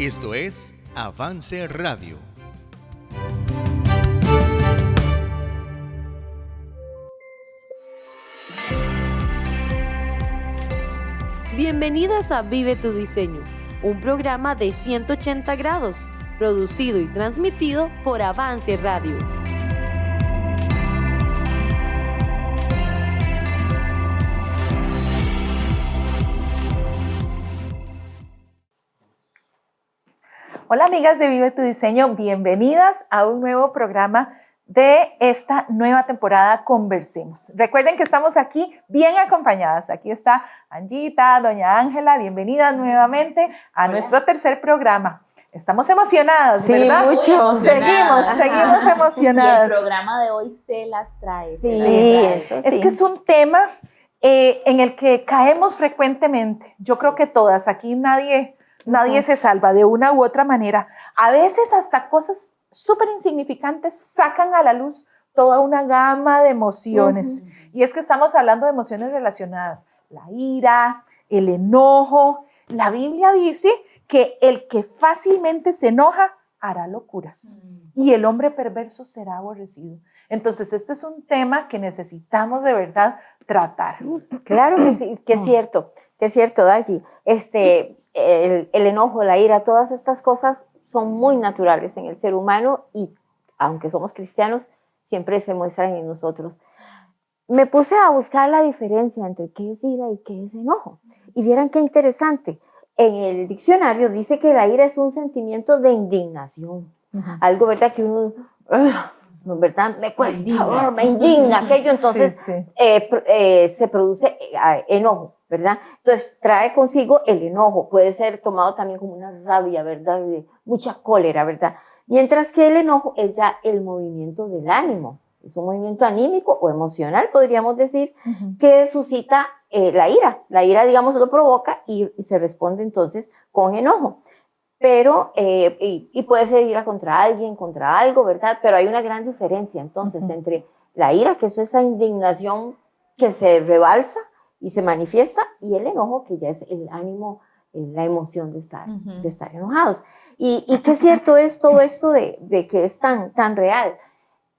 Esto es Avance Radio. Bienvenidas a Vive tu Diseño, un programa de 180 grados, producido y transmitido por Avance Radio. Hola amigas de Vive tu Diseño, bienvenidas a un nuevo programa de esta nueva temporada Conversemos. Recuerden que estamos aquí bien acompañadas. Aquí está Angita, doña Ángela, bienvenidas nuevamente a nuestro tercer programa. Estamos emocionadas, sí, ¿verdad? Mucho. Seguimos emocionadas. Y el programa de hoy se las trae. Eso sí. Es que es un tema en el que caemos frecuentemente. Yo creo que todas, aquí nadie se salva de una u otra manera. A veces hasta cosas súper insignificantes sacan a la luz toda una gama de emociones. Y es que estamos hablando de emociones relacionadas. La ira, el enojo. La Biblia dice que el que fácilmente se enoja hará locuras. Y el hombre perverso será aborrecido. Entonces, este es un tema que necesitamos de verdad tratar. Claro que sí, que es cierto, Dayi. El enojo, la ira, todas estas cosas son muy naturales en el ser humano y, aunque somos cristianos, siempre se muestran en nosotros. Me puse a buscar la diferencia entre qué es ira y qué es enojo. Y vieran qué interesante. En el diccionario dice que la ira es un sentimiento de indignación. Algo, ¿verdad? Que uno, ¿verdad? Me cuesta, me indigna aquello. Entonces, se produce enojo, ¿verdad? Entonces, trae consigo el enojo. Puede ser tomado también como una rabia, ¿verdad? De mucha cólera, ¿verdad? Mientras que el enojo es ya el movimiento del ánimo. Es un movimiento anímico o emocional, podríamos decir, que suscita la ira. La ira, digamos, lo provoca y se responde entonces con enojo. Pero, y puede ser ira contra alguien, contra algo, ¿verdad? Pero hay una gran diferencia entonces entre la ira, que es esa indignación que se rebalsa y se manifiesta, y el enojo, que ya es el ánimo, la emoción de estar enojados. Y qué cierto es todo esto de que es tan real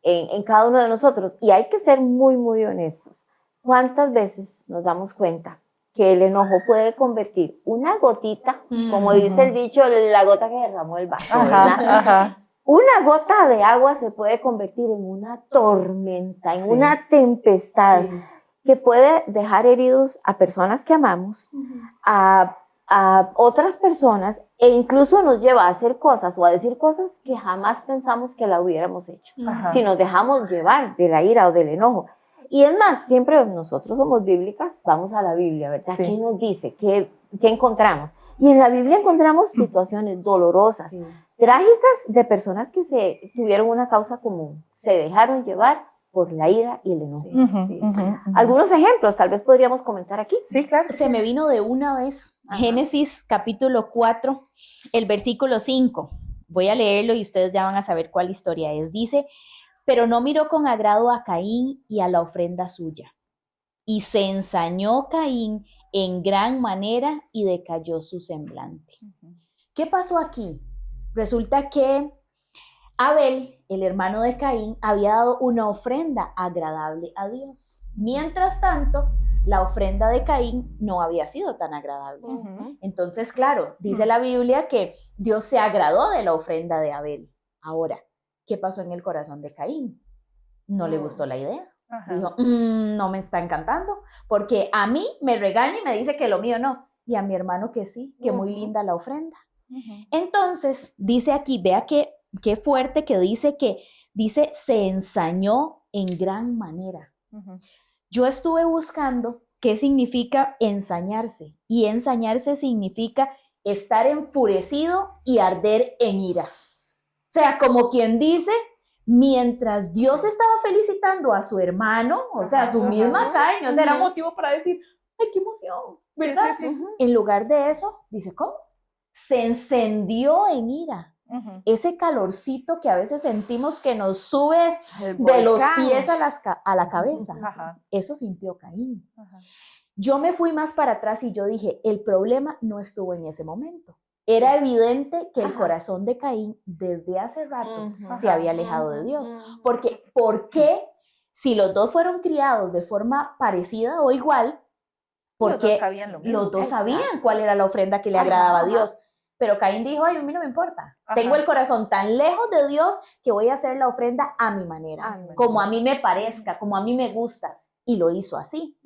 en cada uno de nosotros. Y hay que ser muy, muy honestos. ¿Cuántas veces nos damos cuenta que el enojo puede convertir una gotita, como dice el dicho, la gota que derramó el vaso, ¿verdad? Una gota de agua se puede convertir en una tormenta, en una tempestad, que puede dejar heridos a personas que amamos, a otras personas, e incluso nos lleva a hacer cosas o a decir cosas que jamás pensamos que la hubiéramos hecho, si nos dejamos llevar de la ira o del enojo. Y es más, siempre nosotros somos bíblicas, vamos a la Biblia, ¿verdad? ¿Qué nos dice? ¿Qué encontramos? Y en la Biblia encontramos situaciones dolorosas, trágicas, de personas que tuvieron una causa común, se dejaron llevar por la ira y el enojo. Algunos ejemplos tal vez podríamos comentar aquí. Sí, claro. Se me vino de una vez Génesis capítulo 4, el versículo 5. Voy a leerlo y ustedes ya van a saber cuál historia es. Dice: pero no miró con agrado a Caín y a la ofrenda suya. Y se ensañó Caín en gran manera y decayó su semblante. ¿Qué pasó aquí? Resulta que Abel, el hermano de Caín, había dado una ofrenda agradable a Dios. Mientras tanto, la ofrenda de Caín no había sido tan agradable. Entonces, claro, dice la Biblia que Dios se agradó de la ofrenda de Abel. Ahora, ¿qué pasó en el corazón de Caín? No le gustó la idea. Dijo, no me está encantando, porque a mí me regaña y me dice que lo mío no, y a mi hermano que sí, que muy linda la ofrenda. Entonces, dice aquí, vea qué fuerte que dice se ensañó en gran manera. Yo estuve buscando qué significa ensañarse, y ensañarse significa estar enfurecido y arder en ira. O sea, como quien dice, mientras Dios estaba felicitando a su hermano, o sea, su misma carne, o sea, era motivo para decir, ¡ay, qué emoción! ¿Verdad? En lugar de eso, dice, ¿cómo? Se encendió en ira. Ese calorcito que a veces sentimos que nos sube de los pies a la cabeza. Eso sintió Caín. Yo me fui más para atrás y yo dije, el problema no estuvo en ese momento. era evidente que el corazón de Caín desde hace rato se había alejado de Dios. Porque, ¿por qué, si los dos fueron criados de forma parecida o igual, porque los dos sabían cuál era la ofrenda que le agradaba a Dios? Pero Caín dijo, ay, a mí no me importa. Tengo el corazón tan lejos de Dios que voy a hacer la ofrenda a mi manera, como a mí me parezca, como a mí me gusta. Y lo hizo así.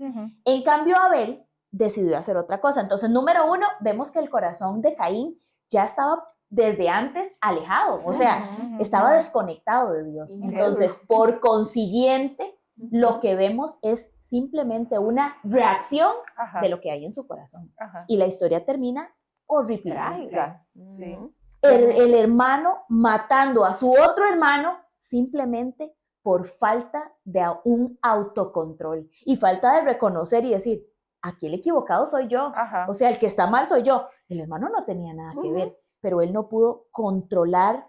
En cambio, Abel decidió hacer otra cosa. Entonces, número 1, vemos que el corazón de Caín ya estaba desde antes alejado, o sea, estaba desconectado de Dios. Entonces, por consiguiente, lo que vemos es simplemente una reacción de lo que hay en su corazón. Y la historia termina horripilante. Sí. El hermano matando a su otro hermano simplemente por falta de un autocontrol y falta de reconocer y decir, aquí el equivocado soy yo, o sea, el que está mal soy yo. El hermano no tenía nada que ver, pero él no pudo controlar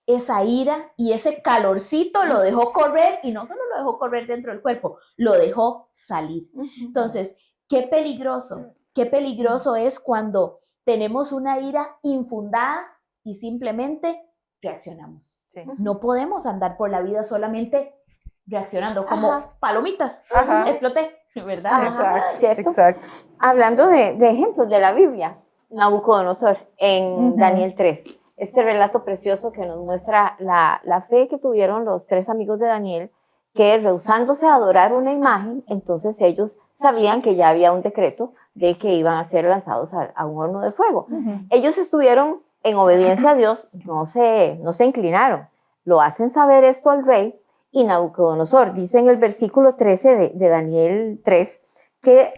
esa ira y ese calorcito lo dejó correr, y no solo lo dejó correr dentro del cuerpo, lo dejó salir. Entonces, qué peligroso es cuando tenemos una ira infundada y simplemente reaccionamos. No podemos andar por la vida solamente reaccionando como palomitas. Exploté, ¿verdad? Exacto. Hablando de ejemplos de la Biblia, Nabucodonosor en Daniel 3, este relato precioso que nos muestra la fe que tuvieron los 3 amigos de Daniel, que rehusándose a adorar una imagen, entonces ellos sabían que ya había un decreto de que iban a ser lanzados a un horno de fuego. Ellos estuvieron en obediencia a Dios, no se inclinaron. Lo hacen saber esto al rey, y Nabucodonosor dice en el versículo 13 de Daniel 3 que,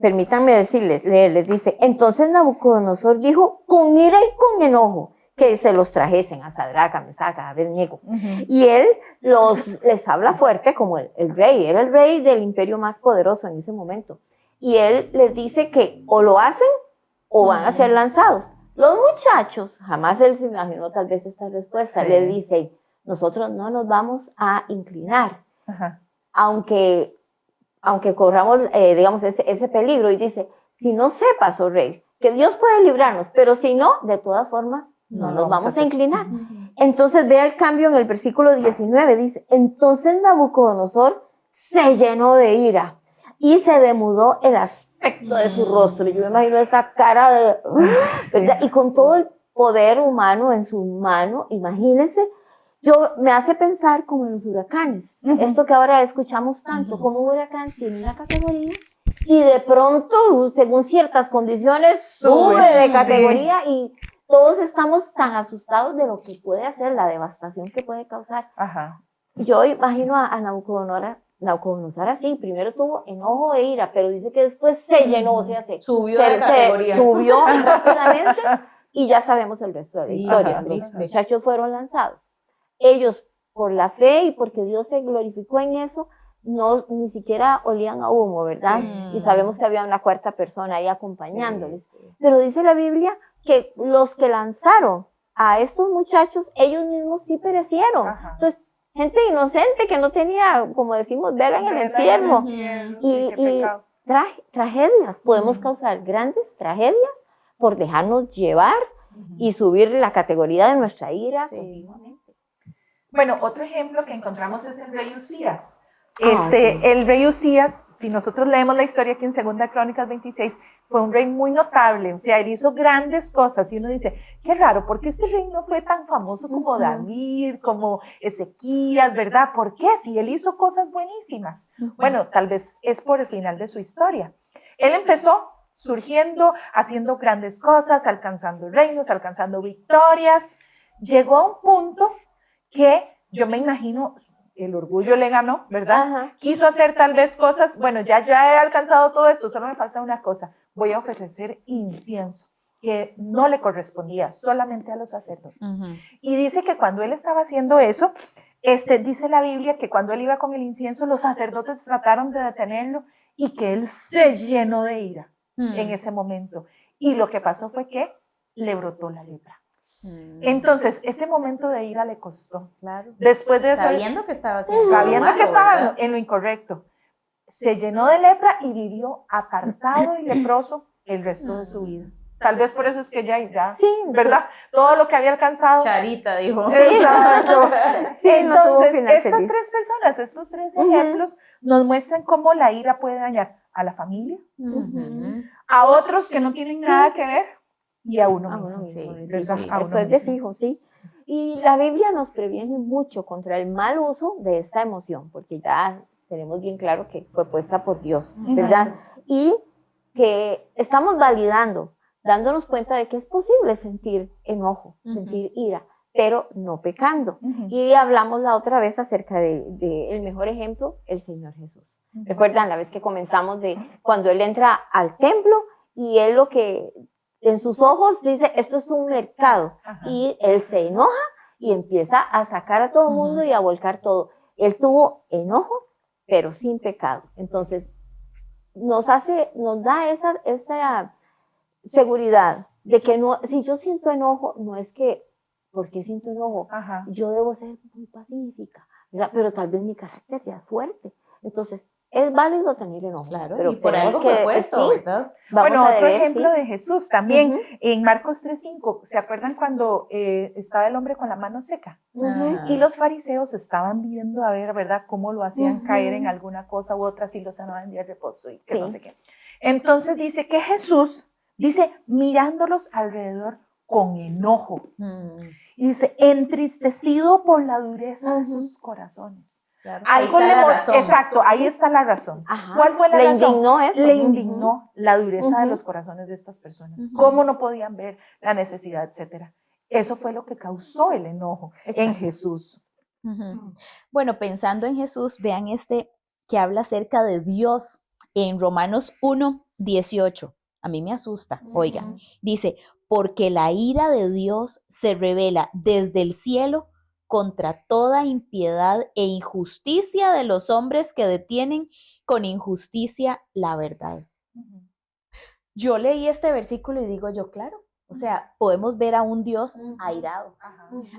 permítanme leerles, dice, entonces Nabucodonosor dijo con ira y con enojo que se los trajesen a Sadrach, a Mesach, a Abednego. Y él les habla fuerte como el rey, era el rey del imperio más poderoso en ese momento. Y él les dice que o lo hacen o van a ser lanzados. Los muchachos, jamás él se imaginó tal vez esta respuesta, le dicen, nosotros no nos vamos a inclinar, aunque corramos, digamos, ese peligro. Y dice, si no sepas, oh rey, que Dios puede librarnos, pero si no, de todas formas, no nos vamos a inclinar. Entonces vea el cambio en el versículo 19, dice, entonces Nabucodonosor se llenó de ira y se demudó el aspecto de su rostro. Yo me imagino esa cara de, ¿verdad? Y con todo el poder humano en su mano, imagínense, me hace pensar como en los huracanes. Esto que ahora escuchamos tanto, como un huracán tiene una categoría y de pronto, según ciertas condiciones, sube de categoría y todos estamos tan asustados de lo que puede hacer, la devastación que puede causar. Yo imagino a Nabucodonosor así, primero tuvo enojo e ira, pero dice que después se llenó, o sea, subió de categoría. Subió rápidamente y ya sabemos el resto de la historia. Triste. Los muchachos fueron lanzados. Ellos, por la fe y porque Dios se glorificó en eso, ni siquiera olían a humo, ¿verdad? Y sabemos que había una 4ª persona ahí acompañándoles. Pero dice la Biblia que los que lanzaron a estos muchachos, ellos mismos sí perecieron. Entonces, gente inocente que no tenía, como decimos, vela en el entierro. Y tragedias, podemos causar grandes tragedias por dejarnos llevar y subir la categoría de nuestra ira continuamente. Bueno, otro ejemplo que encontramos es el rey Usías. El rey Usías, si nosotros leemos la historia aquí en 2 Crónicas 26, fue un rey muy notable, o sea, él hizo grandes cosas y uno dice, qué raro, ¿por qué este rey no fue tan famoso como David, como Ezequías, verdad? ¿Por qué? Si él hizo cosas buenísimas. Bueno, tal vez es por el final de su historia. Él empezó surgiendo, haciendo grandes cosas, alcanzando reinos, alcanzando victorias, llegó a un punto que yo me imagino el orgullo le ganó, ¿verdad? Quiso hacer tal vez cosas, bueno, ya he alcanzado todo esto, solo me falta una cosa, voy a ofrecer incienso, que no le correspondía solamente a los sacerdotes. Y dice que cuando él estaba haciendo eso, dice la Biblia que cuando él iba con el incienso, los sacerdotes trataron de detenerlo y que él se llenó de ira en ese momento. Y lo que pasó fue que le brotó la lepra. Entonces, ese momento de ira le costó. Claro. Después de eso, sabiendo que estaba haciendo en lo incorrecto, se llenó de lepra y vivió apartado y leproso el resto de su vida. Tal vez por eso es que ya, Sí, ¿verdad? Todo lo que había alcanzado. Charita dijo. Exacto. Sí, no tuvo Entonces, final estas feliz. tres personas, estos tres ejemplos, nos muestran cómo la ira puede dañar a la familia, Ujú. a otros que no tienen nada que ver y a uno Ah, mismo. bueno, Sí, sí, ¿verdad? sí. A Eso uno es de mismo. fijo, sí. Y la Biblia nos previene mucho contra el mal uso de esta emoción, porque ya tenemos bien claro que fue puesta por Dios, ¿verdad? Y que estamos validando, dándonos cuenta de que es posible sentir enojo, sentir ira, pero no pecando. Ujú. Y hablamos la otra vez acerca el mejor ejemplo, el Señor Jesús. ¿Recuerdan la vez que comentamos de cuando Él entra al templo y Él lo que en sus ojos dice, esto es un mercado, Ajá. y Él se enoja y empieza a sacar a todo el mundo y a volcar todo. Él tuvo enojo, pero sin pecado. Entonces, nos da esa seguridad de que no, si yo siento enojo, no es que, ¿por qué siento enojo? Ajá. Yo debo ser muy pacífica, ¿verdad? Pero tal vez mi carácter ya es fuerte. Entonces, es válido tener enojo. Claro, pero y por tenemos algo fue que- puesto, sí, ¿verdad? vamos Bueno, a otro deber, ejemplo sí. de Jesús también, Ujú. en Marcos 3:5, ¿se acuerdan cuando estaba el hombre con la mano seca? Ujú. Ajá. Y los fariseos estaban viendo a ver, ¿verdad?, cómo lo hacían Ujú. caer en alguna cosa u otra, si lo sanaban en día de reposo y que no Sí. sé qué. Entonces dice que Jesús, dice, mirándolos alrededor con enojo, y dice, entristecido por la dureza de Ujú. sus corazones. Claro. Algo Ahí está la mo- razón. Exacto, ahí está la razón. Ajá. ¿Cuál fue la Le razón? indignó eso. Le Ujú. indignó la dureza de Ujú. los corazones de estas personas. Ujú. Cómo no podían ver la necesidad, etcétera. Eso fue lo que causó el enojo en Exacto. Jesús. Ujú. Bueno, pensando en Jesús, vean este que habla acerca de Dios en Romanos 1:18. A mí me asusta, oiga. Dice, porque la ira de Dios se revela desde el cielo contra toda impiedad e injusticia de los hombres que detienen con injusticia la verdad. Yo leí este versículo y digo yo, claro, o sea, podemos ver a un Dios airado,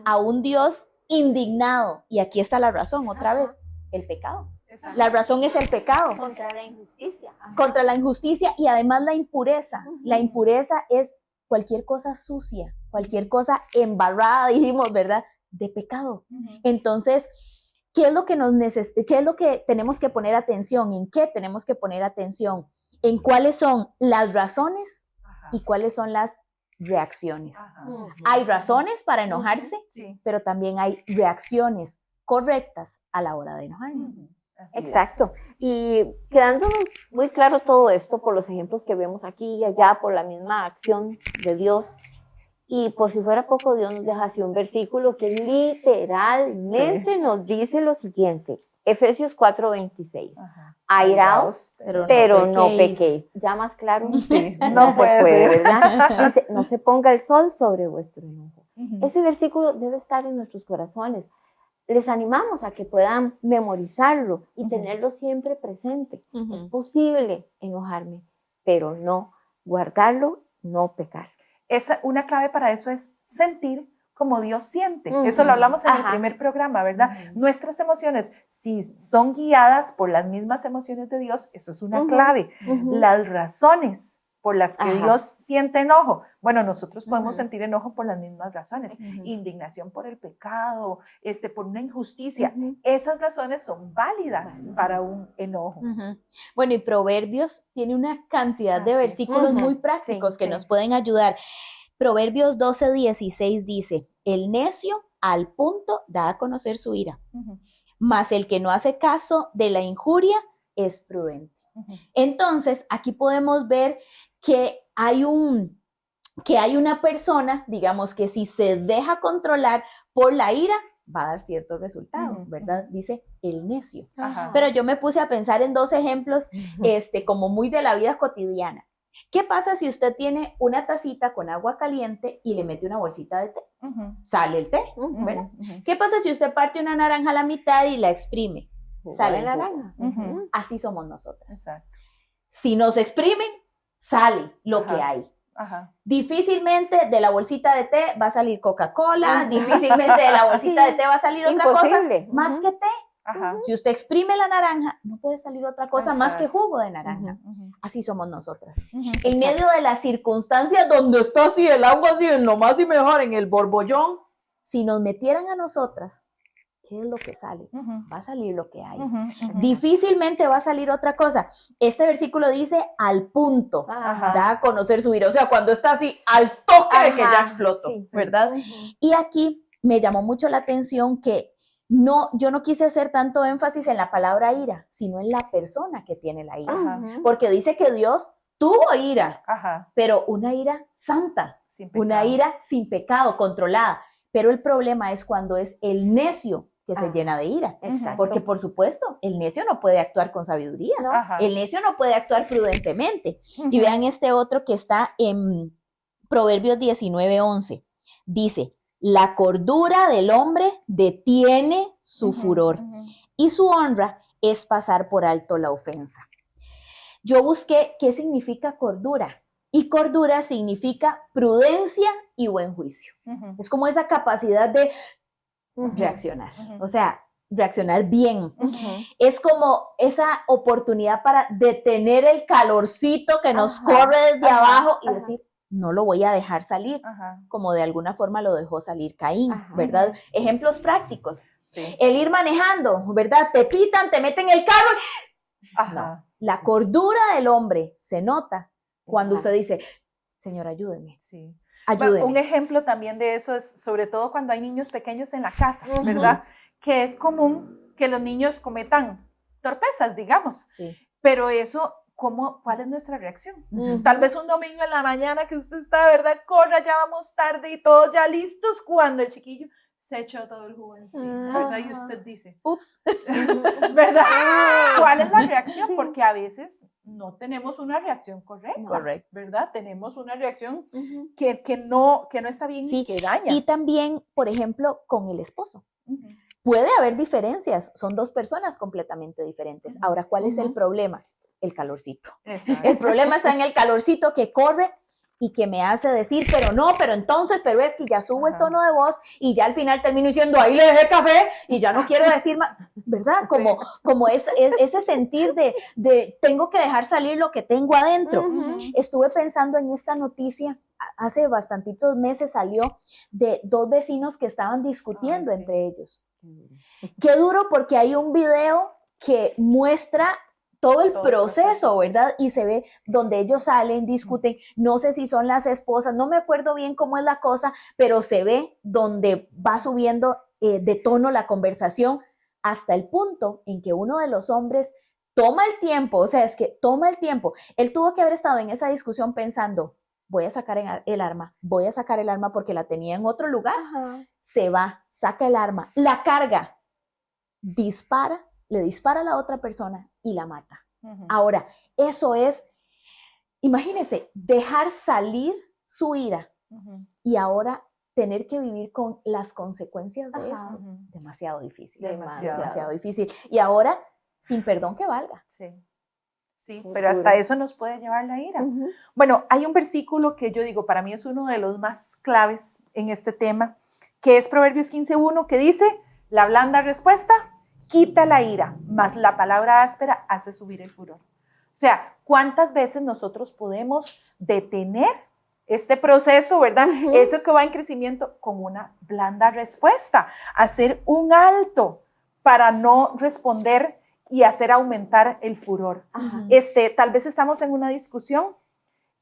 a un Dios indignado. Y aquí está la razón, otra vez, el pecado. La razón es el pecado. Contra la injusticia. Ajá. Contra la injusticia y además la impureza. La impureza es cualquier cosa sucia, cualquier cosa embarrada, dijimos, ¿verdad? De pecado. Entonces, ¿qué es lo que qué es lo que tenemos que poner atención? ¿En qué tenemos que poner atención? En cuáles son las razones y cuáles son las reacciones. Hay razones para enojarse, Sí. pero también hay reacciones correctas a la hora de enojarnos. Así es. Exacto. Y quedándonos muy claro todo esto por los ejemplos que vemos aquí y allá, por la misma acción de Dios. Y por si fuera poco, Dios nos deja así un versículo que literalmente nos dice lo siguiente. Efesios 4:26. Ajá. Airaos, pero no pequéis. pequéis. Ya más claro, Sí, no se puede puede, ser. ¿verdad? Dice, no se ponga el sol sobre vuestro enojo. Ujú. Ese versículo debe estar en nuestros corazones. Les animamos a que puedan memorizarlo y Ujú. tenerlo siempre presente. Ujú. Es posible enojarme, pero no guardarlo, no pecar. Una clave para eso es sentir como Dios siente. Ujú. Eso lo hablamos en el Ajá. primer programa, ¿verdad? Ujú. Nuestras emociones, si son guiadas por las mismas emociones de Dios, eso es una Ujú. clave. Ujú. Las razones por las que Ajá. Dios siente enojo, bueno, nosotros podemos Ujú. sentir enojo por las mismas razones. Ujú. Indignación por el pecado, por una injusticia. Ujú. Esas razones son válidas para un enojo. Ujú. Bueno, y Proverbios tiene una cantidad de Ah, sí. versículos Ujú. muy prácticos Sí, que sí. nos pueden ayudar. Proverbios 12:16 dice, el necio al punto da a conocer su ira, Ujú, mas el que no hace caso de la injuria es prudente. ujú. Entonces, aquí podemos ver que hay una persona, digamos, que si se deja controlar por la ira, va a dar cierto resultado, Ujú, ¿verdad? Dice el necio. Ajá. Pero yo me puse a pensar en dos ejemplos, como muy de la vida cotidiana. ¿Qué pasa si usted tiene una tacita con agua caliente y le mete una bolsita de té? Ujú, Sale el té, Ujú. ¿verdad? ujú. ¿Qué pasa si usted parte una naranja a la mitad y la exprime? Jugo Sale de el jugo. naranja. Ujú. Así somos nosotras. Exacto. Si nos exprimen, sale lo Ajá. que hay. Ajá. Difícilmente de la bolsita de té va a salir Coca-Cola, Ujú. difícilmente de la bolsita de té va a salir otra cosa Imposible. más Ujú. que té. Ajá. Si usted exprime la naranja, no puede salir otra cosa más que jugo de naranja. Ujú. Así somos nosotras. Ujú. En medio de las circunstancias donde está así el agua, así en lo más y mejor, en el borbollón, si nos metieran a nosotras, ¿qué es lo que sale? Ujú. Va a salir lo que hay. Ujú. Ujú. Difícilmente va a salir otra cosa. Este versículo dice al punto, Ajá. da a conocer su ira. O sea, cuando está así al toque de que ya explotó, Sí, sí. ¿verdad? Y aquí me llamó mucho la atención que yo no quise hacer tanto énfasis en la palabra ira, sino en la persona que tiene la ira. Ajá. Porque dice que Dios tuvo ira, Ajá. pero una ira santa, Sin pecado. una ira sin pecado, controlada. Pero el problema es cuando es el necio que se llena de ira. Exacto. Porque, por supuesto, el necio no puede actuar con sabiduría, No. Ajá. el necio no puede actuar prudentemente. Ujú. Y vean este otro que está en Proverbios 19:11. Dice, la cordura del hombre detiene su Ujú. furor Ujú. y su honra es pasar por alto la ofensa. Yo busqué qué significa cordura. Y cordura significa prudencia y buen juicio. Ujú. Es como esa capacidad de Ujú. reaccionar, Ujú. o sea, reaccionar bien. Ujú. Es como esa oportunidad para detener el calorcito que nos Ajá, corre desde ajá, abajo y ajá. decir, no lo voy a dejar salir, Ajá. como de alguna forma lo dejó salir Caín, Ajá. ¿verdad? Ejemplos prácticos. Sí. El ir manejando, ¿verdad? Te pitan, te meten el carro. Ajá. La cordura del hombre se nota cuando Ajá. usted dice, Señor, ayúdeme, Sí. ayúdeme. Un ejemplo también de eso es sobre todo cuando hay niños pequeños en la casa, ¿verdad? Que es común que los niños cometan torpezas, digamos, Sí. pero eso, ¿cuál es nuestra reacción? Ujú. Tal vez un domingo en la mañana que usted está, ¿verdad? Corra, ya vamos tarde y todos ya listos cuando el chiquillo se echó todo el jugo encima, ¿verdad? Y usted dice, Ups. ¿verdad? ¿Cuál es la reacción? Porque a veces no tenemos una reacción correcta, Correcto. ¿verdad? Tenemos una reacción Ujú. que no está bien Sí, y que daña. Y también, por ejemplo, con el esposo. Ujú. Puede haber diferencias, son dos personas completamente diferentes. Ahora, ¿cuál es el Ujú. problema? El calorcito. Exacto. El problema está en el calorcito que corre y que me hace decir, pero no, pero entonces, pero es que ya subo el Ajá. tono de voz y ya al final termino diciendo, ahí le dejé café y ya no quiero decir más, ¿verdad? Como ese sentir de tengo que dejar salir lo que tengo adentro. Ujú. Estuve pensando en esta noticia, hace bastantitos meses salió, de dos vecinos que estaban discutiendo Ay, sí. entre ellos. Qué duro, porque hay un video que muestra todo el proceso, ¿verdad? Y se ve donde ellos salen, discuten, no sé si son las esposas, no me acuerdo bien cómo es la cosa, pero se ve donde va subiendo de tono la conversación hasta el punto en que uno de los hombres toma el tiempo, o sea, es que toma el tiempo. Él tuvo que haber estado en esa discusión pensando, voy a sacar el arma porque la tenía en otro lugar. Ajá. Se va, saca el arma, la carga, le dispara a la otra persona y la mata. Ujú. Ahora, eso es, imagínense, dejar salir su ira Ujú. y ahora tener que vivir con las consecuencias de Ajá. esto. Ujú. Demasiado difícil. Demasiado. Demasiado difícil. Y ahora, sin perdón que valga. Sí. Sí, Qué pero duro. hasta eso nos puede llevar la ira. Ujú. Bueno, hay un versículo que yo digo, para mí es uno de los más claves en este tema, que es Proverbios 15:1, que dice, la blanda respuesta quita la ira, mas la palabra áspera hace subir el furor. O sea, ¿cuántas veces nosotros podemos detener este proceso, verdad? Ujú. Eso que va en crecimiento con una blanda respuesta, hacer un alto para no responder y hacer aumentar el furor. Ajá. Tal vez estamos en una discusión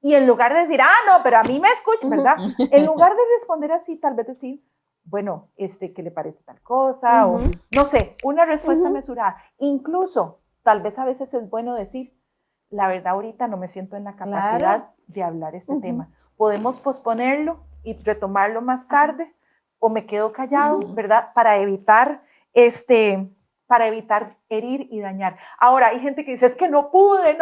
y en lugar de decir, no, pero a mí me escuchan, ¿verdad? En lugar de responder así, tal vez decir, bueno, ¿qué le parece tal cosa? Ujú. O no sé, una respuesta Ujú. mesurada. Incluso, tal vez a veces es bueno decir, la verdad ahorita no me siento en la capacidad Claro. de hablar este Ujú. tema. Podemos posponerlo y retomarlo más tarde, o me quedo callado, ¿verdad? Para evitar herir y dañar. Ahora, hay gente que dice, es que no pude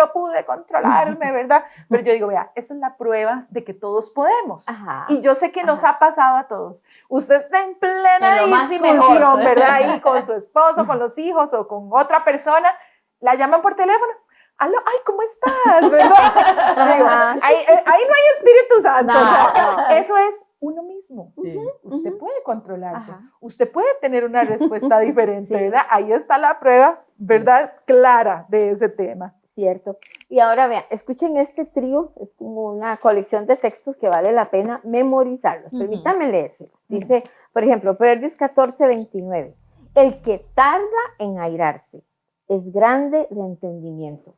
controlarme, ¿verdad? Pero yo digo, vea, esa es la prueba de que todos podemos. Ajá. Y yo sé que nos Ajá. ha pasado a todos. Usted está en plena En lo más y discusión, mejor. ¿verdad? Ahí con su esposo, con los hijos o con otra persona, la llaman por teléfono. Aló, ay, ¿cómo estás? ¿Verdad? Digo, ahí no hay Espíritu Santo. No, o sea, no. eso es uno mismo. Sí. Usted puede controlarse, Ajá. usted puede tener una respuesta diferente, Sí. ¿verdad? Ahí está la prueba, ¿verdad? Clara de ese tema. Cierto. Y ahora vean, escuchen este trío, es como una colección de textos que vale la pena memorizarlos. Permítanme leérselos. Dice, por ejemplo, Proverbios 14:29. El que tarda en airarse es grande de entendimiento.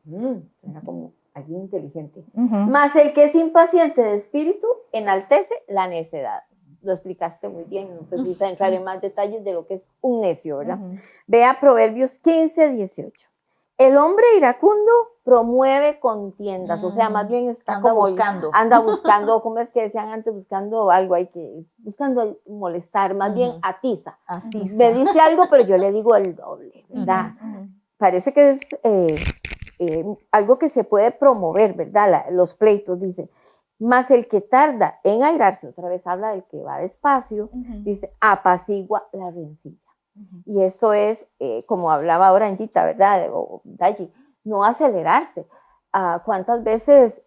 Suena como alguien inteligente. Mas el que es impaciente de espíritu enaltece la necedad. Lo explicaste muy bien, no precisa entrar en más detalles de lo que es un necio, ¿verdad? Vea Proverbios 15:18. El hombre iracundo promueve contiendas, o sea, más bien está anda como buscando. anda buscando, como es que decían antes, buscando algo, buscando molestar, más bien atiza. Me dice algo, pero yo le digo el doble, ¿verdad? Parece que es algo que se puede promover, ¿verdad? Los pleitos, dice. Más el que tarda en airarse, otra vez habla del que va despacio, dice, apacigua la rencilla. Y eso es, como hablaba ahora Angita, ¿verdad? O Dayi, no acelerarse. ¿Cuántas veces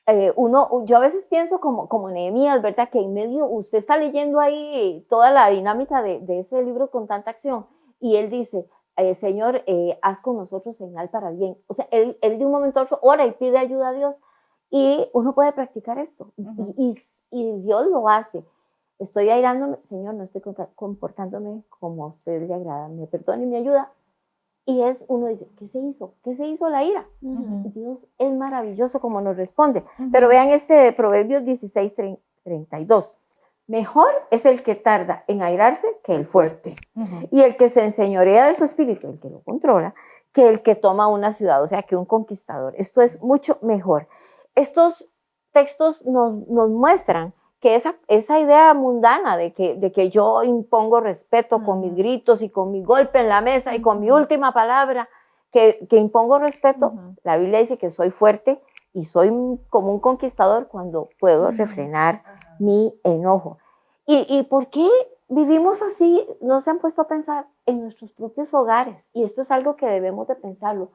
yo a veces pienso como Nehemías, ¿verdad? Que en medio, usted está leyendo ahí toda la dinámica de ese libro con tanta acción, y él dice, Señor, haz con nosotros señal para bien. O sea, él de un momento a otro ora y pide ayuda a Dios, y uno puede practicar esto, y Dios lo hace. Estoy airándome, Señor, no estoy comportándome como a usted le agrada, me perdone y me ayuda. Y uno dice, ¿qué se hizo? ¿Qué se hizo la ira? Dios es maravilloso como nos responde. Pero vean este Proverbios 16:32. Mejor es el que tarda en airarse que el fuerte. Y el que se enseñorea de su espíritu, el que lo controla, que el que toma una ciudad, o sea, que un conquistador. Esto es mucho mejor. Estos textos nos muestran que esa idea mundana de que yo impongo respeto con mis gritos y con mi golpe en la mesa y con mi última palabra, que impongo respeto, la Biblia dice que soy fuerte y soy como un conquistador cuando puedo refrenar mi enojo. ¿Y por qué vivimos así? No se han puesto a pensar en nuestros propios hogares, y esto es algo que debemos de pensarlo.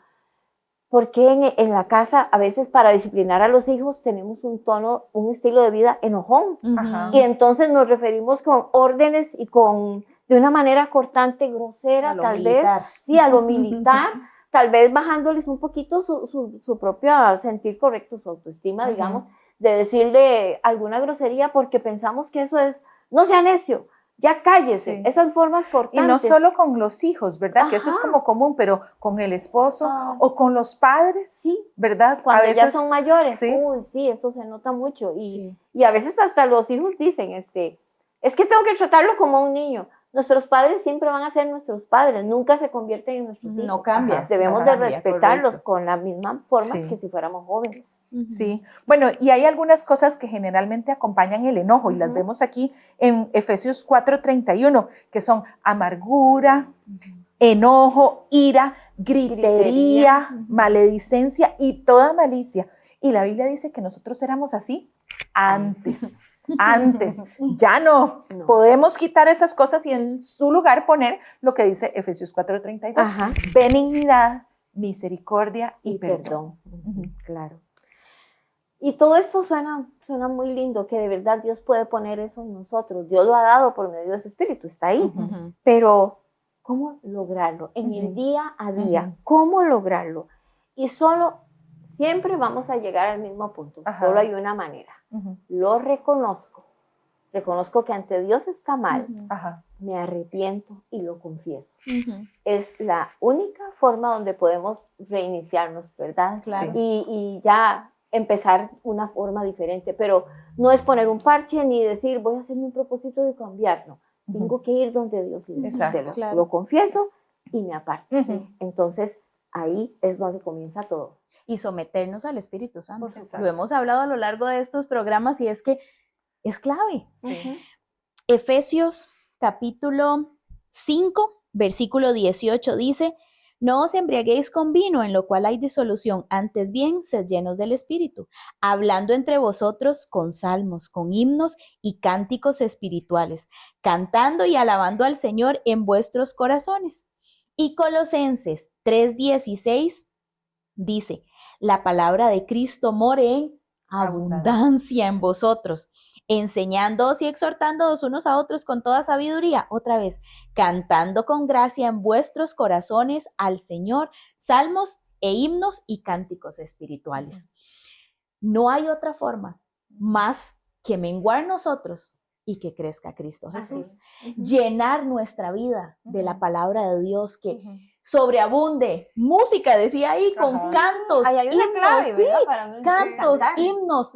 ¿Por qué en la casa a veces para disciplinar a los hijos tenemos un estilo de vida enojón? Y entonces nos referimos con órdenes y de una manera cortante, grosera, tal vez. Sí, a lo militar, tal vez bajándoles un poquito su propio sentir correcto, su autoestima, digamos, de decirle alguna grosería porque pensamos que eso es, no sea necio. Ya cállese, esas formas cortantes. Y no solo con los hijos, ¿verdad? Que eso es como común, pero con el esposo o con los padres, ¿verdad? Cuando a veces, ya son mayores, sí, eso se nota mucho. Y a veces hasta los hijos dicen, es que tengo que tratarlo como un niño. Nuestros padres siempre van a ser nuestros padres, nunca se convierten en nuestros hijos. No cambia. Debemos de respetarlos con la misma forma que si fuéramos jóvenes. Sí, bueno, y hay algunas cosas que generalmente acompañan el enojo y las vemos aquí en Efesios 4:31, que son amargura, enojo, ira, gritería, maledicencia y toda malicia. Y la Biblia dice que nosotros éramos así antes. Ya no. Podemos quitar esas cosas y en su lugar poner lo que dice Efesios 4:32, benignidad, misericordia y perdón. Claro. Y todo esto suena muy lindo, que de verdad Dios puede poner eso en nosotros. Dios lo ha dado por medio de su Espíritu, está ahí. Pero, ¿cómo lograrlo? En el día a día, ¿cómo lograrlo? Y siempre vamos a llegar al mismo punto. Solo hay una manera. Lo reconozco que ante Dios está mal, me arrepiento y lo confieso. Es la única forma donde podemos reiniciarnos, ¿verdad? Claro. Y ya empezar una forma diferente, pero no es poner un parche ni decir voy a hacer mi propósito de cambiar, no. Tengo que ir donde Dios le dice, lo confieso y me aparto. Entonces ahí es donde comienza todo. Y someternos al Espíritu Santo. Lo hemos hablado a lo largo de estos programas y es que es clave. Efesios capítulo 5, versículo 18 dice: no os embriaguéis con vino, en lo cual hay disolución, antes bien, sed llenos del Espíritu, hablando entre vosotros con salmos, con himnos y cánticos espirituales, cantando y alabando al Señor en vuestros corazones. Y Colosenses 3:16 dice: la palabra de Cristo more en abundancia en vosotros, enseñándoos y exhortándoos unos a otros con toda sabiduría, otra vez, cantando con gracia en vuestros corazones al Señor, salmos e himnos y cánticos espirituales. No hay otra forma más que menguar nosotros y que crezca Cristo Jesús. Llenar nuestra vida de la palabra de Dios, que sobreabunde. Música, decía ahí, con cantos, himnos, sí, cantos, himnos,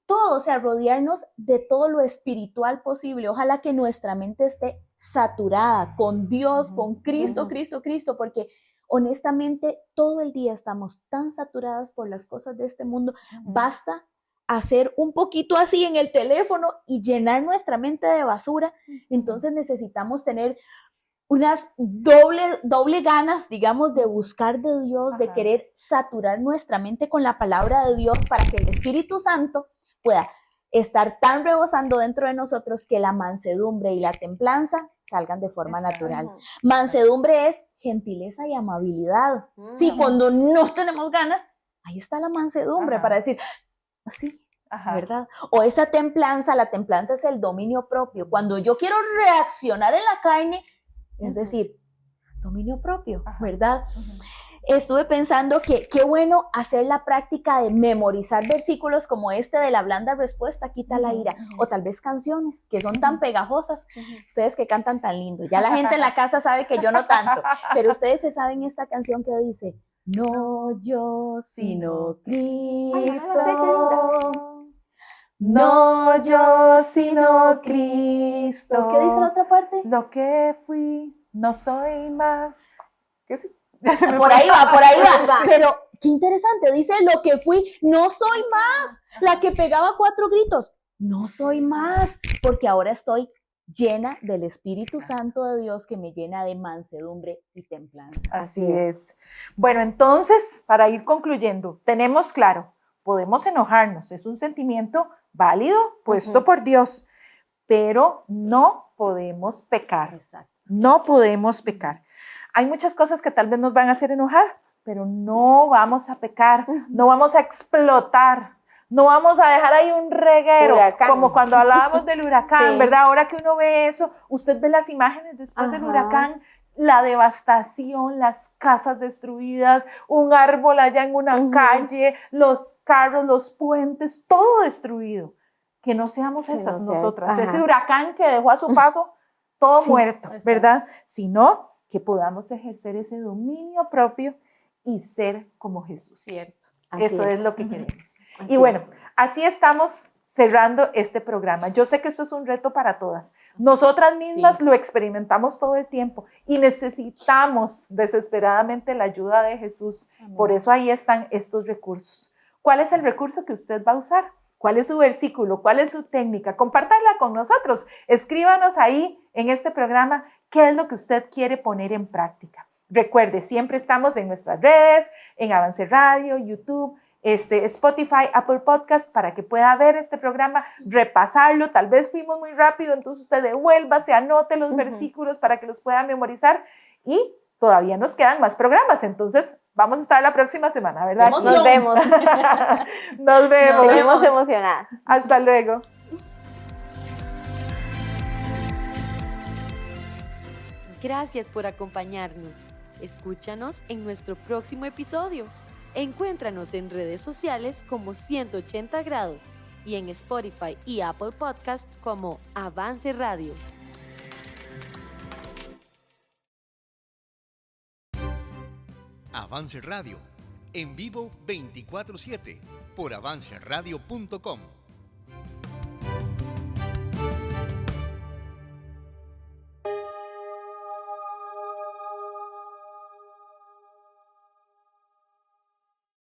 todo, o sea, rodearnos de todo lo espiritual posible. Ojalá que nuestra mente esté saturada con Dios, con Cristo, Cristo, porque honestamente todo el día estamos tan saturadas por las cosas de este mundo. Basta hacer un poquito así en el teléfono y llenar nuestra mente de basura. Entonces necesitamos tener unas doble ganas, digamos, de buscar de Dios, de querer saturar nuestra mente con la palabra de Dios para que el Espíritu Santo pueda estar tan rebosando dentro de nosotros que la mansedumbre y la templanza salgan de forma natural. Mansedumbre es gentileza y amabilidad. Sí, cuando no tenemos ganas, ahí está la mansedumbre para decir, así, ¿verdad? O esa templanza, la templanza es el dominio propio. Cuando yo quiero reaccionar en la carne, es decir, dominio propio, ¿verdad? Estuve pensando que qué bueno hacer la práctica de memorizar versículos como este de la blanda respuesta quita la ira, o tal vez canciones que son tan pegajosas, ustedes que cantan tan lindo, ya la gente en la casa sabe que yo no tanto, pero ustedes se saben esta canción que dice, no yo sino Cristo, no yo sino Cristo. ¿Qué dice la otra parte? Lo que fui, no soy más. ¿Qué sí? Por ahí va. Pero qué interesante, dice lo que fui, no soy más. La que pegaba 4 gritos, no soy más, porque ahora estoy llena del Espíritu Santo de Dios que me llena de mansedumbre y templanza. Así es. Bueno, entonces, para ir concluyendo, tenemos claro, podemos enojarnos, es un sentimiento válido, puesto por Dios, pero no podemos pecar. No podemos pecar. Hay muchas cosas que tal vez nos van a hacer enojar, pero no vamos a pecar, no vamos a explotar, no vamos a dejar ahí un reguero, como cuando hablábamos del huracán, ¿verdad? Ahora que uno ve eso, usted ve las imágenes después del huracán, la devastación, las casas destruidas, un árbol allá en una calle, los carros, los puentes, todo destruido. Que no seamos esas nosotras, ese huracán que dejó a su paso todo muerto, ¿verdad? Sino que podamos ejercer ese dominio propio y ser como Jesús. Cierto. Eso es lo que queremos. Y bueno, así estamos cerrando este programa. Yo sé que esto es un reto para todas. Nosotras mismas lo experimentamos todo el tiempo y necesitamos desesperadamente la ayuda de Jesús. Por eso ahí están estos recursos. ¿Cuál es el recurso que usted va a usar? ¿Cuál es su versículo? ¿Cuál es su técnica? Compártanla con nosotros. Escríbanos ahí en este programa qué es lo que usted quiere poner en práctica. Recuerde, siempre estamos en nuestras redes, en Avance Radio, YouTube, Spotify, Apple Podcast, para que pueda ver este programa, repasarlo. Tal vez fuimos muy rápido, entonces usted devuélvase, anote los versículos para que los pueda memorizar y todavía nos quedan más programas, entonces vamos a estar la próxima semana, ¿verdad? Nos vemos. Nos vemos. Nos vemos emocionadas. Hasta luego. Gracias por acompañarnos. Escúchanos en nuestro próximo episodio. Encuéntranos en redes sociales como 180 grados y en Spotify y Apple Podcasts como Avance Radio. Avance Radio, en vivo 24/7 por avanceradio.com.